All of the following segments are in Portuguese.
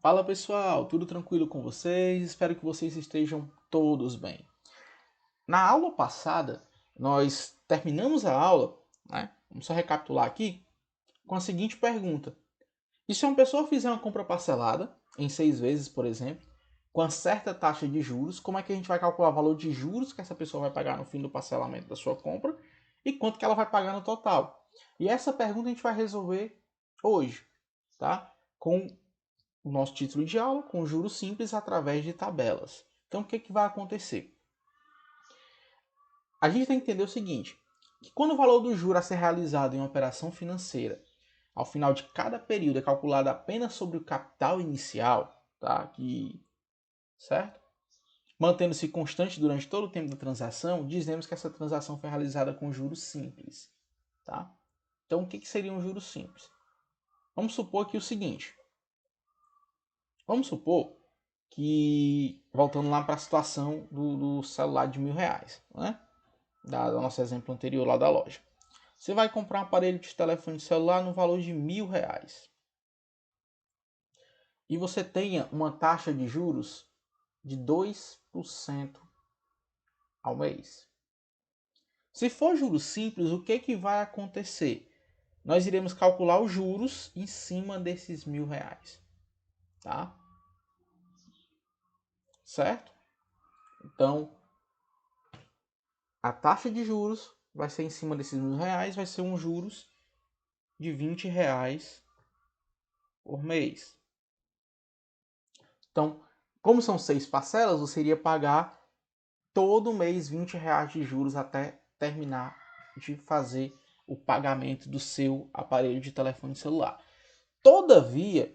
Fala pessoal, tudo tranquilo com vocês? Espero que vocês estejam todos bem. Na aula passada, nós terminamos a aula, né? Vamos só recapitular aqui, com a seguinte pergunta. E se uma pessoa fizer uma compra parcelada, em 6 vezes, por exemplo, com uma certa taxa de juros, como é que a gente vai calcular o valor de juros que essa pessoa vai pagar no fim do parcelamento da sua compra e quanto que ela vai pagar no total? E essa pergunta a gente vai resolver hoje, tá? Com o nosso título de aula com juros simples através de tabelas. Então, o que vai acontecer? A gente tem que entender o seguinte, que quando o valor do juro a ser realizado em uma operação financeira, ao final de cada período é calculado apenas sobre o capital inicial, tá? Certo? Mantendo-se constante durante todo o tempo da transação, dizemos que essa transação foi realizada com juros simples, tá? Então, o que seria um juros simples? Vamos supor que o seguinte, vamos supor que, voltando lá para a situação do celular de R$ 1.000, né? Do nosso exemplo anterior lá da loja. Você vai comprar um aparelho de telefone celular no valor de R$ 1.000. E você tenha uma taxa de juros de 2% ao mês. Se for juros simples, o que vai acontecer? Nós iremos calcular os juros em cima desses R$ 1.000, tá? Certo? Então, a taxa de juros vai ser em cima desses R$ 1.000, vai ser um juros de R$ 20 por mês. Então, como são 6 parcelas, você iria pagar todo mês R$ 20 de juros até terminar de fazer o pagamento do seu aparelho de telefone celular. Todavia,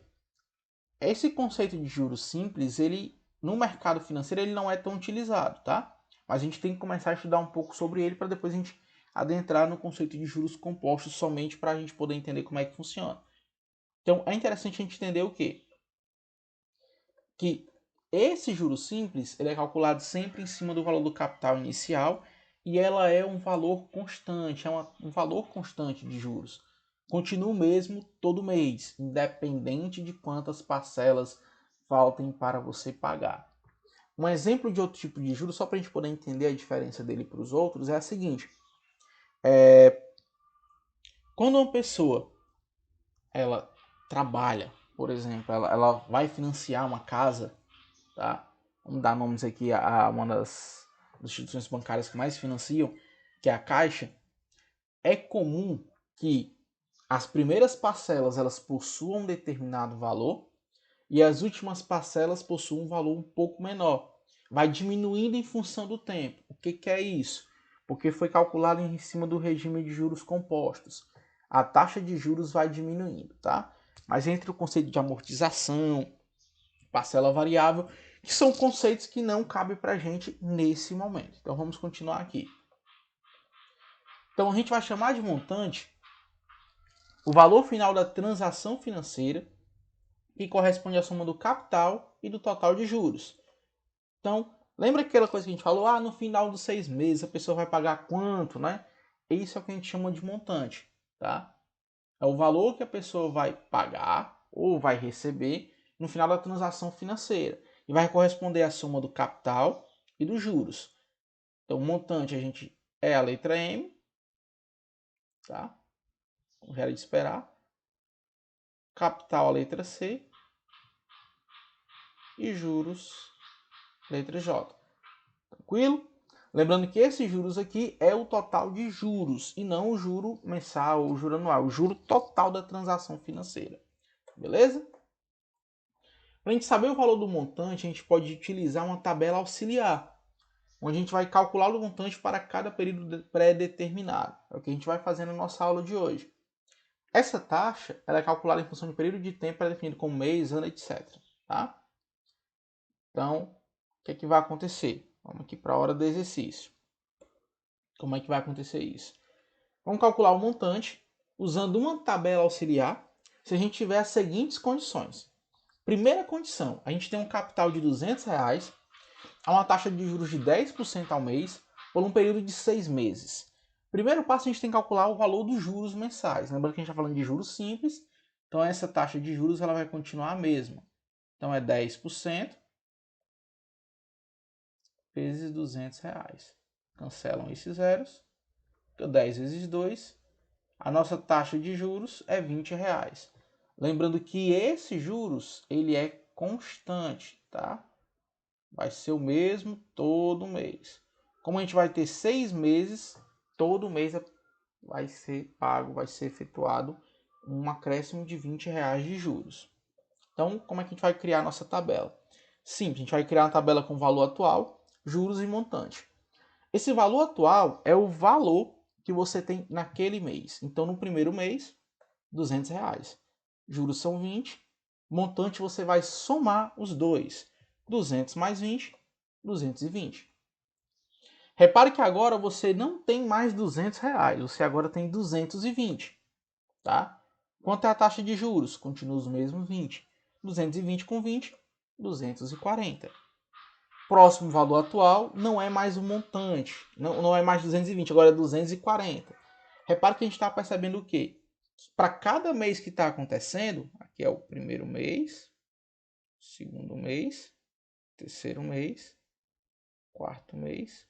esse conceito de juros simples, ele no mercado financeiro ele não é tão utilizado, tá? Mas a gente tem que começar a estudar um pouco sobre ele para depois a gente adentrar no conceito de juros compostos somente para a gente poder entender como é que funciona. Então, é interessante a gente entender o quê? Que esse juros simples ele é calculado sempre em cima do valor do capital inicial e ela é um valor constante, um valor constante de juros. Continua o mesmo todo mês, independente de quantas parcelas faltem para você pagar. Um exemplo de outro tipo de juros, só para a gente poder entender a diferença dele para os outros, é a seguinte. Quando uma pessoa ela trabalha, por exemplo, ela vai financiar uma casa, tá? Vamos dar nomes aqui a uma das instituições bancárias que mais financiam, que é a Caixa. É comum que as primeiras parcelas elas possuam um determinado valor e as últimas parcelas possuam um valor um pouco menor. Vai diminuindo em função do tempo. O que é isso? Porque foi calculado em cima do regime de juros compostos. A taxa de juros vai diminuindo, tá? Mas entre o conceito de amortização, parcela variável, que são conceitos que não cabem para a gente nesse momento. Então vamos continuar aqui. Então a gente vai chamar de montante o valor final da transação financeira, que corresponde à soma do capital e do total de juros. Então, lembra aquela coisa que a gente falou? No final dos 6 meses a pessoa vai pagar quanto, né? Isso é o que a gente chama de montante, tá? É o valor que a pessoa vai pagar ou vai receber no final da transação financeira. E vai corresponder à soma do capital e dos juros. Então, o montante a gente é a letra M, tá? Como já era de esperar. Capital a letra C e juros letra J. Tranquilo? Lembrando que esses juros aqui é o total de juros e não o juro mensal ou o juro anual, o juro total da transação financeira. Beleza? Para a gente saber o valor do montante, a gente pode utilizar uma tabela auxiliar, onde a gente vai calcular o montante para cada período pré-determinado. É o que a gente vai fazer na nossa aula de hoje. Essa taxa ela é calculada em função de período de tempo pré-definido como mês, ano, etc. Tá? Então, o que vai acontecer? Vamos aqui para a hora do exercício. Como é que vai acontecer isso? Vamos calcular o montante usando uma tabela auxiliar se a gente tiver as seguintes condições. Primeira condição, a gente tem um capital de R$ 200 a uma taxa de juros de 10% ao mês por um período de 6 meses. Primeiro passo, a gente tem que calcular o valor dos juros mensais. Lembrando que a gente está falando de juros simples, então essa taxa de juros ela vai continuar a mesma. Então é 10% vezes R$200. Cancelam esses zeros. 10 vezes 2. A nossa taxa de juros é R$20. Lembrando que esse juros ele é constante, tá? Vai ser o mesmo todo mês. Como a gente vai ter 6 meses, todo mês vai ser pago, vai ser efetuado um acréscimo de R$20 de juros. Então, como é que a gente vai criar a nossa tabela? Simples, a gente vai criar uma tabela com o valor atual, juros e montante. Esse valor atual é o valor que você tem naquele mês. Então, no primeiro mês, R$200. Juros são 20. Montante você vai somar os dois. 200 mais 20, 220. Repare que agora você não tem mais R$200, você agora tem 220, tá? Quanto é a taxa de juros? Continua os mesmos 20. 220 com 20, 240. Próximo valor atual não é mais o montante, não é mais 220, agora é 240. Repare que a gente está percebendo o quê? Para cada mês que está acontecendo, aqui é o primeiro mês, segundo mês, terceiro mês, quarto mês,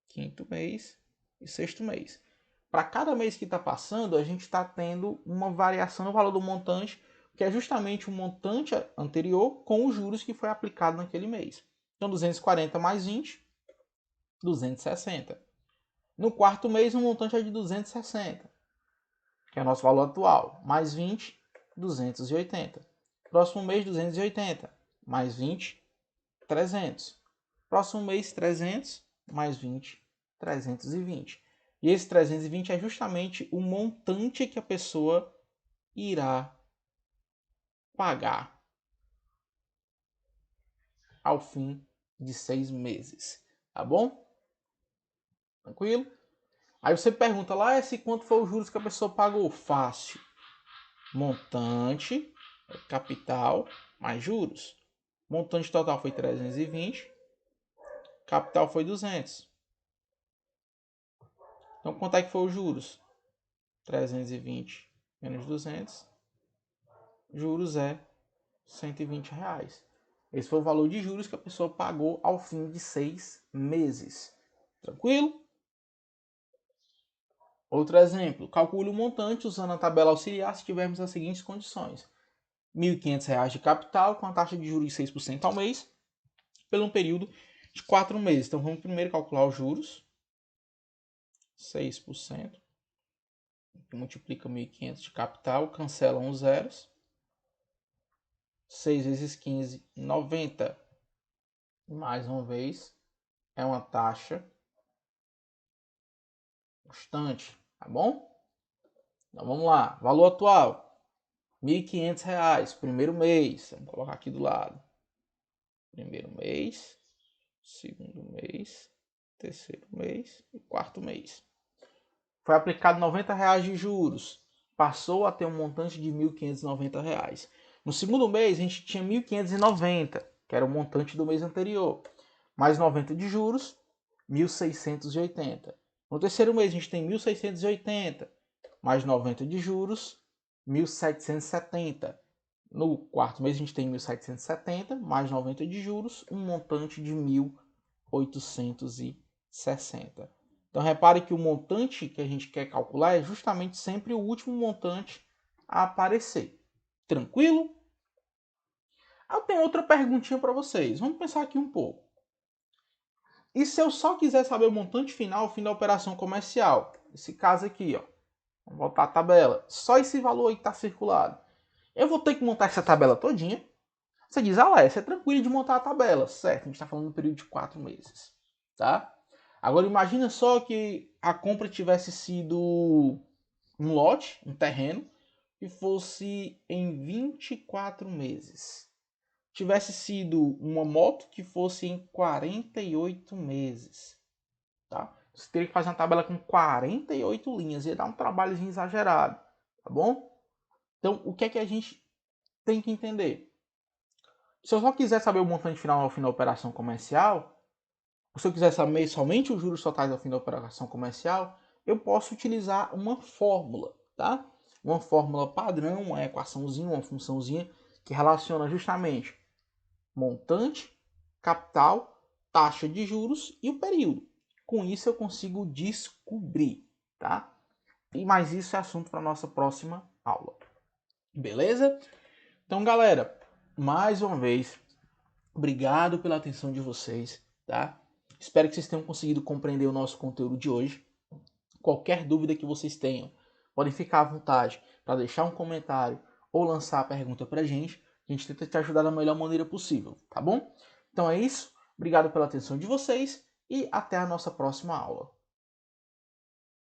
quinto mês e sexto mês. Para cada mês que está passando, a gente está tendo uma variação no valor do montante, que é justamente o montante anterior com os juros que foi aplicado naquele mês. Então, 240 mais 20, 260. No quarto mês, o montante é de 260, que é o nosso valor atual. Mais 20, 280. Próximo mês, 280. Mais 20, 300. Próximo mês, 300. Mais 20, 320. E esse 320 é justamente o montante que a pessoa irá pagar ao fim de 6 meses. Tá bom? Tranquilo? Aí você pergunta lá se quanto foi os juros que a pessoa pagou. Fácil. Montante, capital, mais juros. Montante total foi 320. Capital foi 200. Então quanto é que foi os juros? 320 menos 200. Juros é R$120. Esse foi o valor de juros que a pessoa pagou ao fim de 6 meses. Tranquilo? Outro exemplo. Calcule o montante usando a tabela auxiliar se tivermos as seguintes condições. R$1.500 de capital com a taxa de juros de 6% ao mês, pelo um período de 4 meses. Então vamos primeiro calcular os juros. 6%. Multiplica 1.500 de capital, cancela uns zeros. 6 vezes 15, 90. Mais uma vez, é uma taxa constante, tá bom? Então vamos lá, valor atual, R$1.500, primeiro mês, vamos colocar aqui do lado. Primeiro mês, segundo mês, terceiro mês e quarto mês. Foi aplicado R$90 de juros, passou a ter um montante de R$1.590. No segundo mês a gente tinha 1.590, que era o montante do mês anterior, mais 90 de juros, 1.680. No terceiro mês a gente tem 1.680, mais 90 de juros, 1.770. No quarto mês a gente tem 1.770, mais 90 de juros, um montante de 1.860. Então repare que o montante que a gente quer calcular é justamente sempre o último montante a aparecer. Tranquilo? Eu tenho outra perguntinha para vocês. Vamos pensar aqui um pouco. E se eu só quiser saber o montante final, o fim da operação comercial? Esse caso aqui, ó. Vamos voltar à tabela. Só esse valor aí que está circulado. Eu vou ter que montar essa tabela todinha. Você diz, Alex, é tranquilo de montar a tabela. Certo, a gente está falando de um período de 4 meses. Tá? Agora imagina só que a compra tivesse sido um lote, um terreno, que fosse em 24 meses. Tivesse sido uma moto que fosse em 48 meses. Tá? Você teria que fazer uma tabela com 48 linhas. Ia dar um trabalhozinho exagerado. Tá bom? Então, o que é que a gente tem que entender? Se eu só quiser saber o montante final ao fim da operação comercial, ou se eu quiser saber somente os juros totais ao fim da operação comercial, eu posso utilizar uma fórmula, tá? Uma fórmula padrão, uma equaçãozinha, uma funçãozinha que relaciona justamente montante, capital, taxa de juros e o período. Com isso eu consigo descobrir, tá? Mas isso é assunto para nossa próxima aula. Beleza? Então, galera, mais uma vez, obrigado pela atenção de vocês, tá? Espero que vocês tenham conseguido compreender o nosso conteúdo de hoje. Qualquer dúvida que vocês tenham, podem ficar à vontade para deixar um comentário ou lançar a pergunta para a gente. A gente tenta te ajudar da melhor maneira possível, tá bom? Então é isso. Obrigado pela atenção de vocês e até a nossa próxima aula.